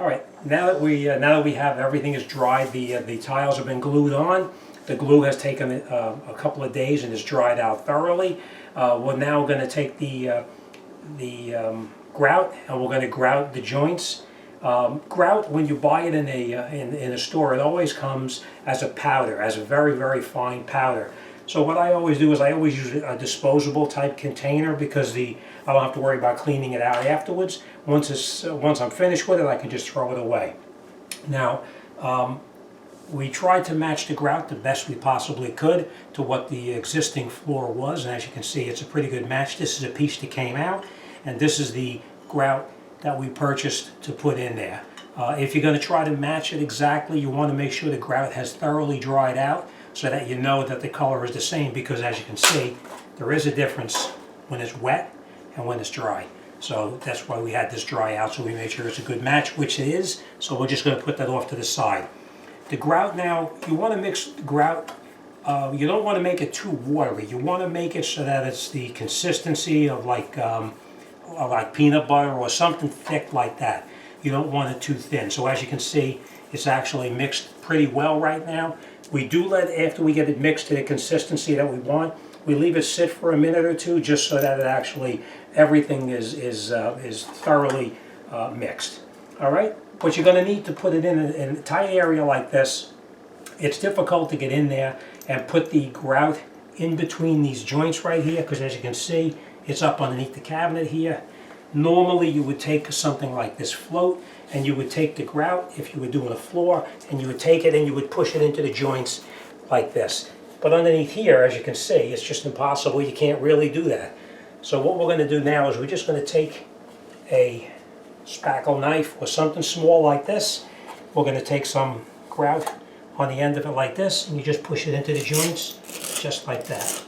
All right, now that we have everything is dried, the tiles have been glued on. The glue has taken a couple of days and is dried out thoroughly. We're now going to take the grout and we're going to grout the joints. Grout, when you buy it in a store, it always comes as a powder, as a very fine powder. So what I always do is I always use a disposable type container because I don't have to worry about cleaning it out afterwards. Once I'm finished with it, I can just throw it away. Now, we tried to match the grout the best we possibly could to what the existing floor was, and as you can see, it's a pretty good match. This is a piece that came out, and this is the grout that we purchased to put in there. If you're going to try to match it exactly, you want to make sure the grout has thoroughly dried out so that you know that the color is the same, because as you can see, there is a difference when it's wet and when it's dry. So that's why we had this dry out, so we made sure it's a good match, which it is. So we're just going to put that off to the side. The grout now, you want to mix the grout, you don't want to make it too watery. You want to make it so that it's the consistency of like peanut butter or something thick like that. You don't want it too thin. So as you can see, it's actually mixed pretty well right now. We do after we get it mixed to the consistency that we want, we leave it sit for a minute or two just so that it actually, everything is thoroughly mixed. All right? But you're going to need to put it in a tight area like this. It's difficult to get in there and put the grout in between these joints right here, because as you can see, it's up underneath the cabinet here. Normally you would take something like this float and you would take the grout, if you were doing a floor, and you would take it and you would push it into the joints like this. But underneath here, as you can see, it's just impossible. You can't really do that. So what we're going to do now is we're just going to take a spackle knife or something small like this. We're going to take some grout on the end of it like this, and you just push it into the joints just like that.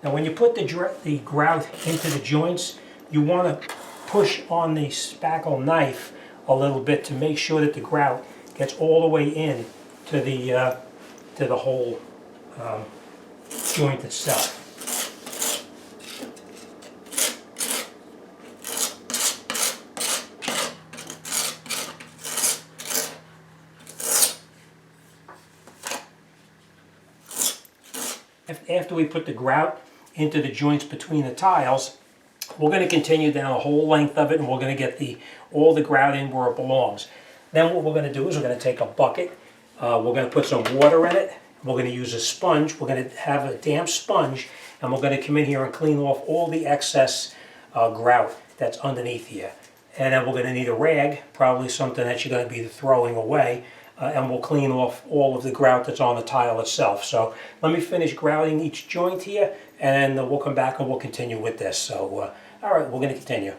Now when you put the grout into the joints, you want to push on the spackle knife a little bit to make sure that the grout gets all the way in to the whole joint itself. After we put the grout into the joints between the tiles, we're going to continue down the whole length of it, and we're going to get all the grout in where it belongs. Then what we're going to do is we're going to take a bucket, we're going to put some water in it, we're going to use a sponge, we're going to have a damp sponge, and we're going to come in here and clean off all the excess grout that's underneath here. And then we're going to need a rag, probably something that you're going to be throwing away, and we'll clean off all of the grout that's on the tile itself. So let me finish grouting each joint here, and then we'll come back and we'll continue with this. So, all right, we're going to continue.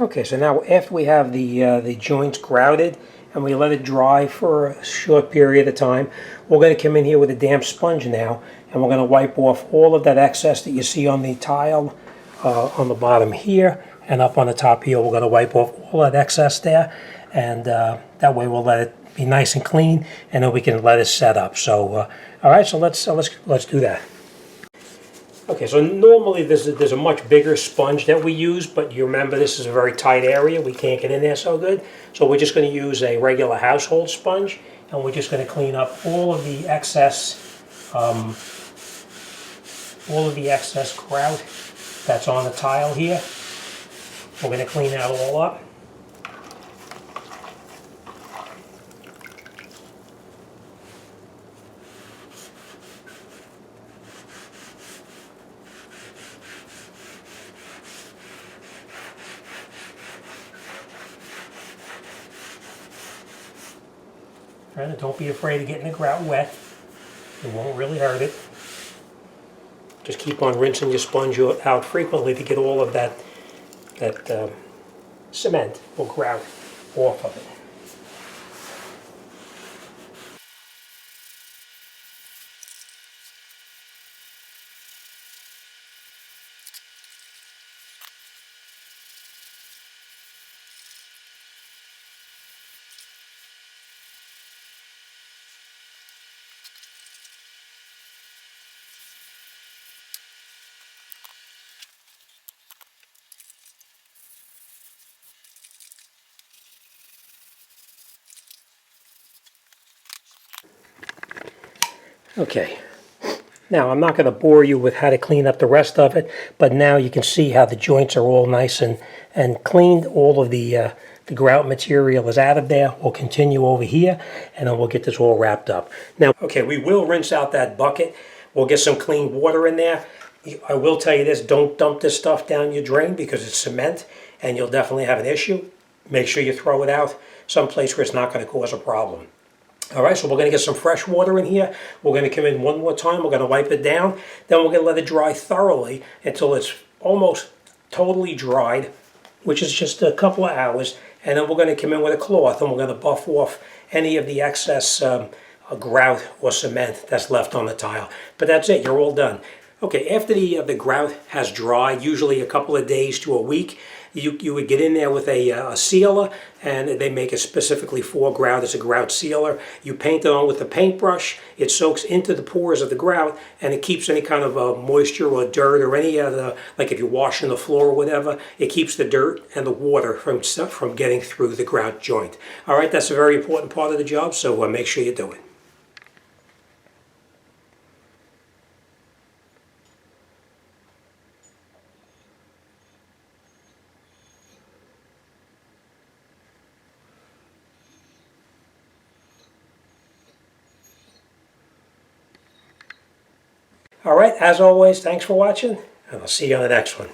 Okay, so now after we have the joints grouted and we let it dry for a short period of time, we're going to come in here with a damp sponge now, and we're going to wipe off all of that excess that you see on the tile on the bottom here and up on the top here. We're going to wipe off all that excess there, and that way we'll let it be nice and clean, and then we can let it set up. So, all right, so let's do that. Okay, so normally there's a much bigger sponge that we use, but you remember this is a very tight area. We can't get in there so good. So we're just going to use a regular household sponge, and we're just going to clean up all of the excess all of the excess grout that's on the tile here. We're going to clean that all up. And don't be afraid of getting the grout wet. It won't really hurt it. Just keep on rinsing your sponge out frequently to get all of that cement or grout off of it. Okay, now I'm not going to bore you with how to clean up the rest of it, but now you can see how the joints are all nice and cleaned. All of the grout material is out of there. We'll continue over here and then we'll get this all wrapped up. Now, okay, we will rinse out that bucket. We'll get some clean water in there. I will tell you this, don't dump this stuff down your drain because it's cement and you'll definitely have an issue. Make sure you throw it out someplace where it's not going to cause a problem. All right, so we're going to get some fresh water in here. We're going to come in one more time. We're going to wipe it down. Then we're going to let it dry thoroughly until it's almost totally dried, which is just a couple of hours. And then we're going to come in with a cloth and we're going to buff off any of the excess grout or cement that's left on the tile. But that's it. You're all done. Okay, after the grout has dried, usually a couple of days to a week, you would get in there with a sealer, and they make it specifically for grout. It's a grout sealer. You paint it on with a paintbrush. It soaks into the pores of the grout, and it keeps any kind of moisture or dirt or any other, like if you're washing the floor or whatever, it keeps the dirt and the water from getting through the grout joint. All right, that's a very important part of the job, so make sure you do it. All right, as always, thanks for watching, and I'll see you on the next one.